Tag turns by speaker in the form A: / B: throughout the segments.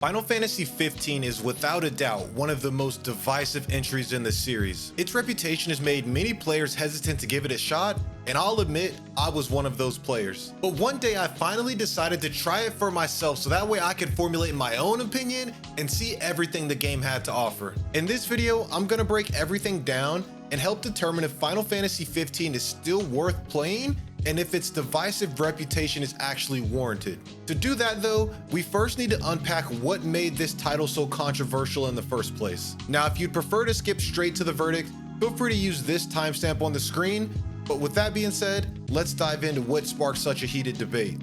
A: Final Fantasy 15 is without a doubt one of the most divisive entries in the series. Its reputation has made many players hesitant to give it a shot, and I'll admit, I was one of those players. But one day I finally decided to try it for myself so that way I could formulate my own opinion and see everything the game had to offer. In this video, I'm gonna break everything down and help determine if Final Fantasy 15 is still worth playing and if its divisive reputation is actually warranted. To do that though, we first need to unpack what made this title so controversial in the first place. Now, if you'd prefer to skip straight to the verdict, feel free to use this timestamp on the screen, but with that being said, let's dive into what sparked such a heated debate.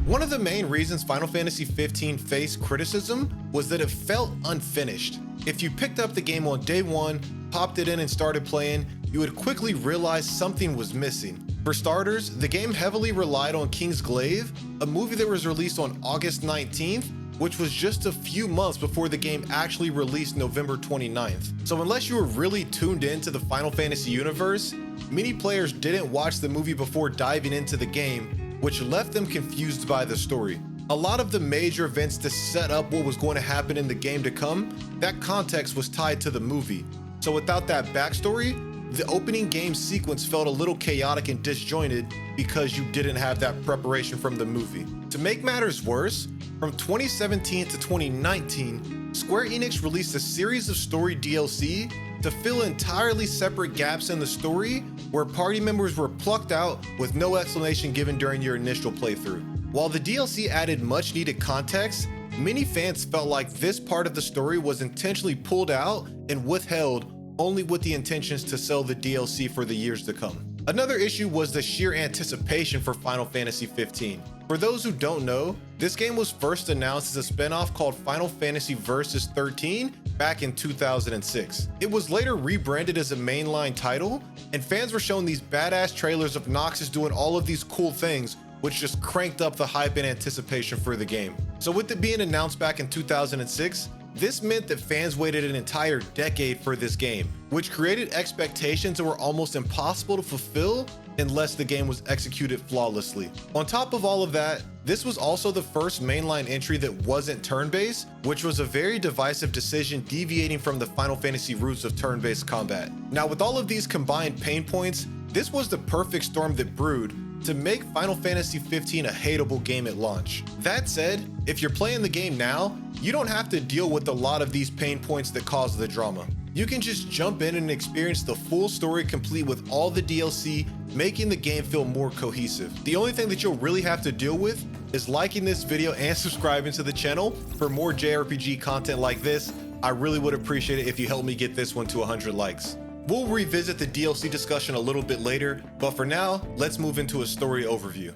A: One of the main reasons Final Fantasy 15 faced criticism was that it felt unfinished. If you picked up the game on day one, popped it in and started playing, you would quickly realize something was missing. For starters, the game heavily relied on King's Glaive, a movie that was released on August 19th, which was just a few months before the game actually released November 29th. So unless you were really tuned into the Final Fantasy universe, many players didn't watch the movie before diving into the game, which left them confused by the story. A lot of the major events to set up what was going to happen in the game to come, that context was tied to the movie. So without that backstory, the opening game sequence felt a little chaotic and disjointed because you didn't have that preparation from the movie. To make matters worse, from 2017 to 2019, Square Enix released a series of story DLC to fill entirely separate gaps in the story where party members were plucked out with no explanation given during your initial playthrough. While the DLC added much needed context, many fans felt like this part of the story was intentionally pulled out and withheld only with the intentions to sell the DLC for the years to come. Another issue was the sheer anticipation for Final Fantasy 15. For those who don't know, this game was first announced as a spin-off called Final Fantasy Versus 13 back in 2006. It was later rebranded as a mainline title, and fans were shown these badass trailers of Noxus doing all of these cool things, which just cranked up the hype and anticipation for the game. So with it being announced back in 2006, this meant that fans waited an entire decade for this game, which created expectations that were almost impossible to fulfill unless the game was executed flawlessly. On top of all of that, this was also the first mainline entry that wasn't turn-based, which was a very divisive decision deviating from the Final Fantasy roots of turn-based combat. Now, with all of these combined pain points, this was the perfect storm that brewed to make Final Fantasy 15 a hateable game at launch. That said, if you're playing the game now, you don't have to deal with a lot of these pain points that cause the drama. You can just jump in and experience the full story complete with all the DLC, making the game feel more cohesive. The only thing that you'll really have to deal with is liking this video and subscribing to the channel for more JRPG content like this. I really would appreciate it if you help me get this one to 100 likes. We'll revisit the DLC discussion a little bit later, but for now, let's move into a story overview.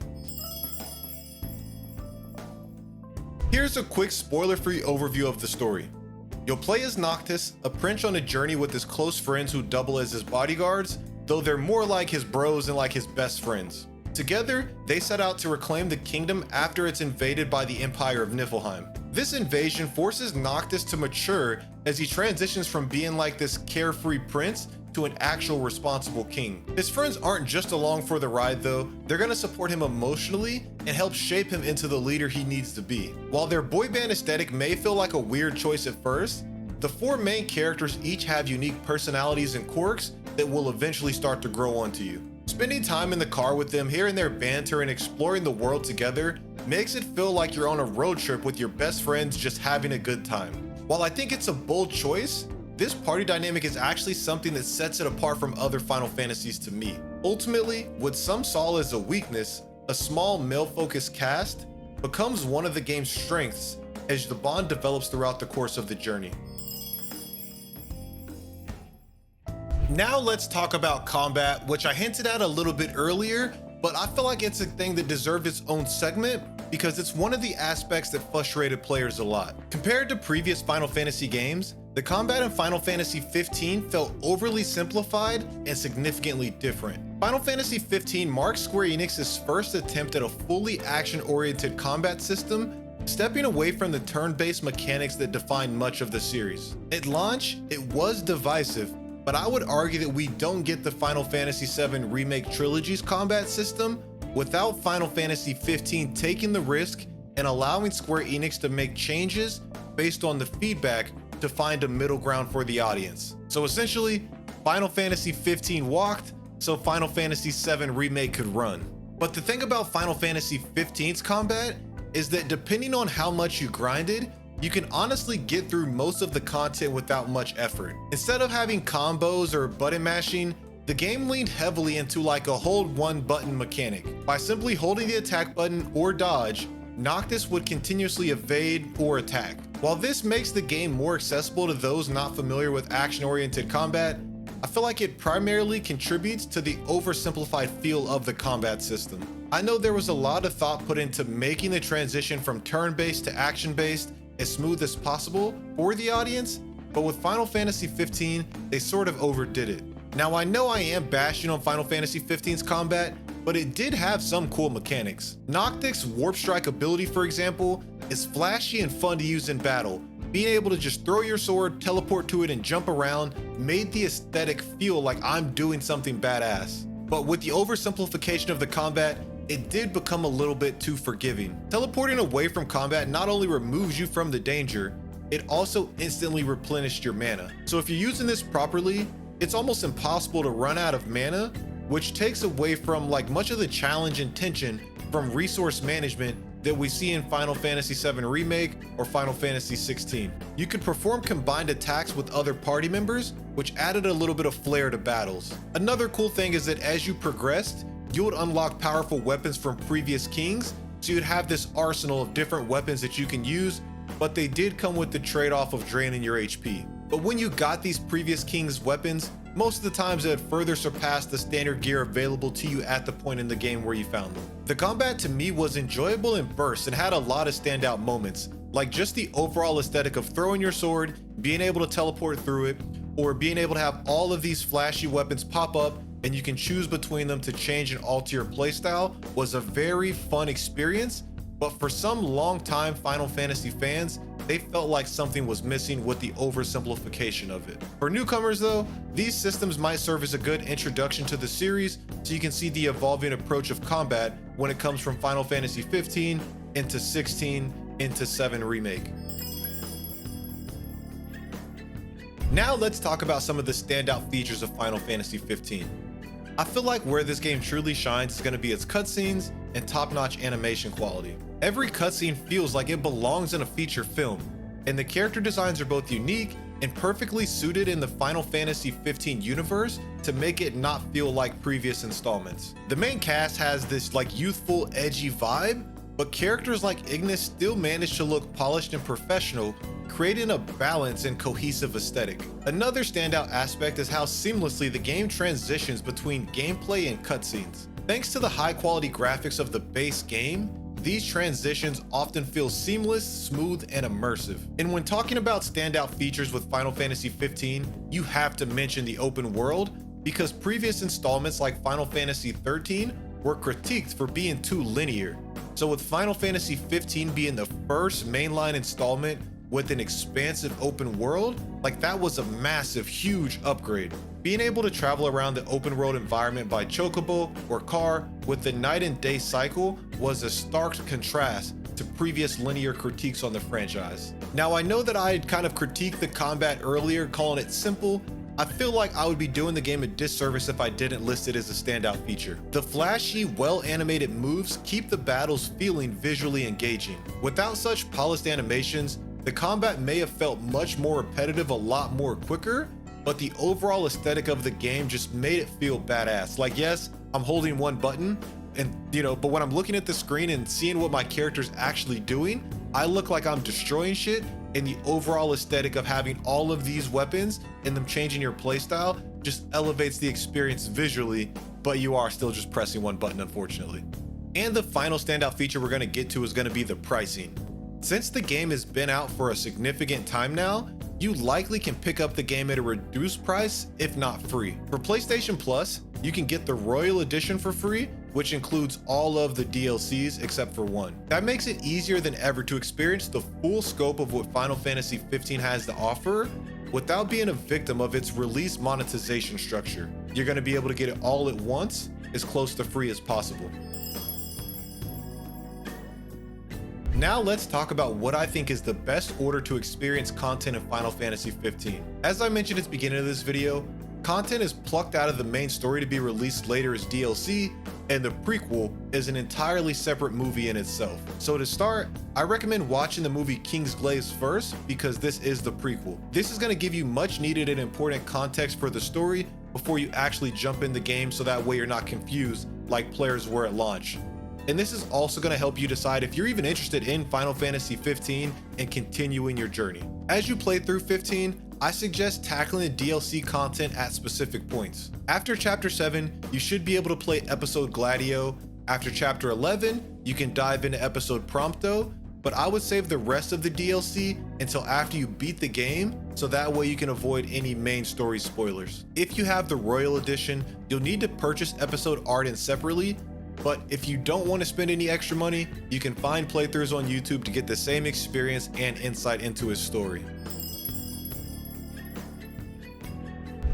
A: Here's a quick spoiler-free overview of the story. You'll play as Noctis, a prince on a journey with his close friends who double as his bodyguards, though they're more like his bros and like his best friends. Together, they set out to reclaim the kingdom after it's invaded by the Empire of Niflheim. This invasion forces Noctis to mature as he transitions from being like this carefree prince to an actual responsible king. His friends aren't just along for the ride though, they're gonna support him emotionally and help shape him into the leader he needs to be. While their boy band aesthetic may feel like a weird choice at first, the four main characters each have unique personalities and quirks that will eventually start to grow onto you. Spending time in the car with them, hearing their banter and exploring the world together makes it feel like you're on a road trip with your best friends just having a good time. While I think it's a bold choice, this party dynamic is actually something that sets it apart from other Final Fantasies to me. Ultimately, what some saw as a weakness, a small male-focused cast, becomes one of the game's strengths as the bond develops throughout the course of the journey. Now let's talk about combat, which I hinted at a little bit earlier, but I feel like it's a thing that deserves its own segment because it's one of the aspects that frustrated players a lot. Compared to previous Final Fantasy games, the combat in Final Fantasy 15 felt overly simplified and significantly different. Final Fantasy 15 marks Square Enix's first attempt at a fully action-oriented combat system, stepping away from the turn-based mechanics that defined much of the series. At launch, it was divisive, but I would argue that we don't get the Final Fantasy VII Remake Trilogy's combat system without Final Fantasy 15 taking the risk and allowing Square Enix to make changes based on the feedback to find a middle ground for the audience. So essentially, Final Fantasy 15 walked so Final Fantasy 7 Remake could run. But the thing about Final Fantasy 15's combat is that depending on how much you grinded, you can honestly get through most of the content without much effort. Instead of having combos or button mashing, the game leaned heavily into like a hold one button mechanic. By simply holding the attack button or dodge, Noctis would continuously evade or attack. While this makes the game more accessible to those not familiar with action-oriented combat, I feel like it primarily contributes to the oversimplified feel of the combat system. I know there was a lot of thought put into making the transition from turn-based to action-based as smooth as possible for the audience, but with Final Fantasy 15, they sort of overdid it. Now I know I am bashing on Final Fantasy 15's combat, but it did have some cool mechanics. Noctis' Warp Strike ability, for example, is flashy and fun to use in battle. Being able to just throw your sword, teleport to it, and jump around made the aesthetic feel like I'm doing something badass. But with the oversimplification of the combat, it did become a little bit too forgiving. Teleporting away from combat not only removes you from the danger, it also instantly replenished your mana. So if you're using this properly, it's almost impossible to run out of mana, which takes away from like much of the challenge and tension from resource management that we see in Final Fantasy VII Remake or Final Fantasy 16. You could perform combined attacks with other party members, which added a little bit of flair to battles. Another cool thing is that as you progressed, you would unlock powerful weapons from previous kings, so you'd have this arsenal of different weapons that you can use, but they did come with the trade-off of draining your HP. But when you got these previous kings' weapons, most of the times it had further surpassed the standard gear available to you at the point in the game where you found them. The combat to me was enjoyable in bursts and had a lot of standout moments, like just the overall aesthetic of throwing your sword, being able to teleport through it, or being able to have all of these flashy weapons pop up and you can choose between them to change and alter your playstyle was a very fun experience. But for some long-time Final Fantasy fans, they felt like something was missing with the oversimplification of it. For newcomers though, these systems might serve as a good introduction to the series so you can see the evolving approach of combat when it comes from Final Fantasy 15 into 16 into 7 Remake. Now let's talk about some of the standout features of Final Fantasy 15. I feel like where this game truly shines is going to be its cutscenes and top-notch animation quality. Every cutscene feels like it belongs in a feature film, and the character designs are both unique and perfectly suited in the Final Fantasy 15 universe to make it not feel like previous installments. The main cast has this like youthful, edgy vibe, but characters like Ignis still manage to look polished and professional, creating a balanced and cohesive aesthetic. Another standout aspect is how seamlessly the game transitions between gameplay and cutscenes. Thanks to the high quality graphics of the base game, these transitions often feel seamless, smooth, and immersive. And when talking about standout features with Final Fantasy 15, you have to mention the open world, because previous installments like Final Fantasy 13 were critiqued for being too linear. So with Final Fantasy 15 being the first mainline installment with an expansive open world, like that was a massive, huge upgrade. Being able to travel around the open world environment by chocobo or car with the night and day cycle was a stark contrast to previous linear critiques on the franchise. Now I know that I had kind of critiqued the combat earlier, calling it simple. I feel like I would be doing the game a disservice if I didn't list it as a standout feature. The flashy, well-animated moves keep the battles feeling visually engaging. Without such polished animations, the combat may have felt much more repetitive a lot more quicker, but the overall aesthetic of the game just made it feel badass. Like, yes, I'm holding one button, and but when I'm looking at the screen and seeing what my character's actually doing, I look like I'm destroying shit, and the overall aesthetic of having all of these weapons and them changing your playstyle just elevates the experience visually, but you are still just pressing one button, unfortunately. And the final standout feature we're gonna get to is gonna be the pricing. Since the game has been out for a significant time now, you likely can pick up the game at a reduced price, if not free. For PlayStation Plus, you can get the Royal Edition for free, which includes all of the DLCs except for one. That makes it easier than ever to experience the full scope of what Final Fantasy 15 has to offer without being a victim of its release monetization structure. You're going to be able to get it all at once, as close to free as possible. Now let's talk about what I think is the best order to experience content in Final Fantasy 15. As I mentioned at the beginning of this video, content is plucked out of the main story to be released later as DLC, and the prequel is an entirely separate movie in itself. So to start, I recommend watching the movie King's Glaives first because this is the prequel. This is going to give you much needed and important context for the story before you actually jump in the game, so that way you're not confused like players were at launch. And this is also going to help you decide if you're even interested in Final Fantasy 15 and continuing your journey. As you play through 15, I suggest tackling the DLC content at specific points. After Chapter 7, you should be able to play Episode Gladio. After Chapter 11, you can dive into Episode Prompto, but I would save the rest of the DLC until after you beat the game, so that way you can avoid any main story spoilers. If you have the Royal Edition, you'll need to purchase Episode Arden separately, but if you don't want to spend any extra money, you can find playthroughs on YouTube to get the same experience and insight into his story.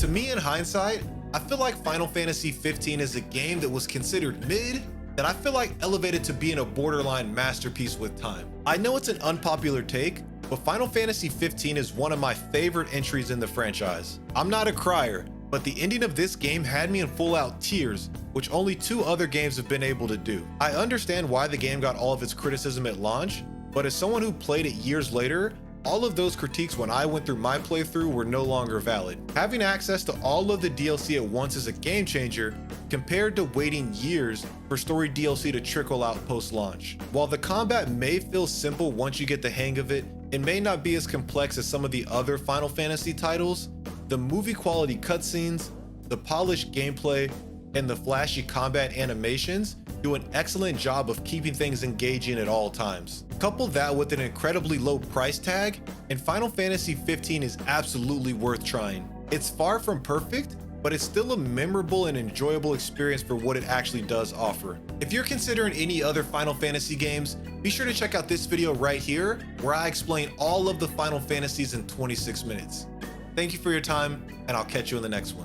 A: To me, in hindsight, I feel like Final Fantasy 15 is a game that was considered mid that I feel like elevated to being a borderline masterpiece with time. I know it's an unpopular take, but Final Fantasy 15 is one of my favorite entries in the franchise. I'm not a crier, but the ending of this game had me in full-out tears, which only 2 other games have been able to do. I understand why the game got all of its criticism at launch, but as someone who played it years later, all of those critiques when I went through my playthrough were no longer valid. Having access to all of the DLC at once is a game changer compared to waiting years for story DLC to trickle out post-launch. While the combat may feel simple once you get the hang of it, it may not be as complex as some of the other Final Fantasy titles. The movie quality cutscenes, the polished gameplay, and the flashy combat animations do an excellent job of keeping things engaging at all times. Couple that with an incredibly low price tag, and Final Fantasy 15 is absolutely worth trying. It's far from perfect, but it's still a memorable and enjoyable experience for what it actually does offer. If you're considering any other Final Fantasy games, be sure to check out this video right here, where I explain all of the Final Fantasies in 26 minutes. Thank you for your time, and I'll catch you in the next one.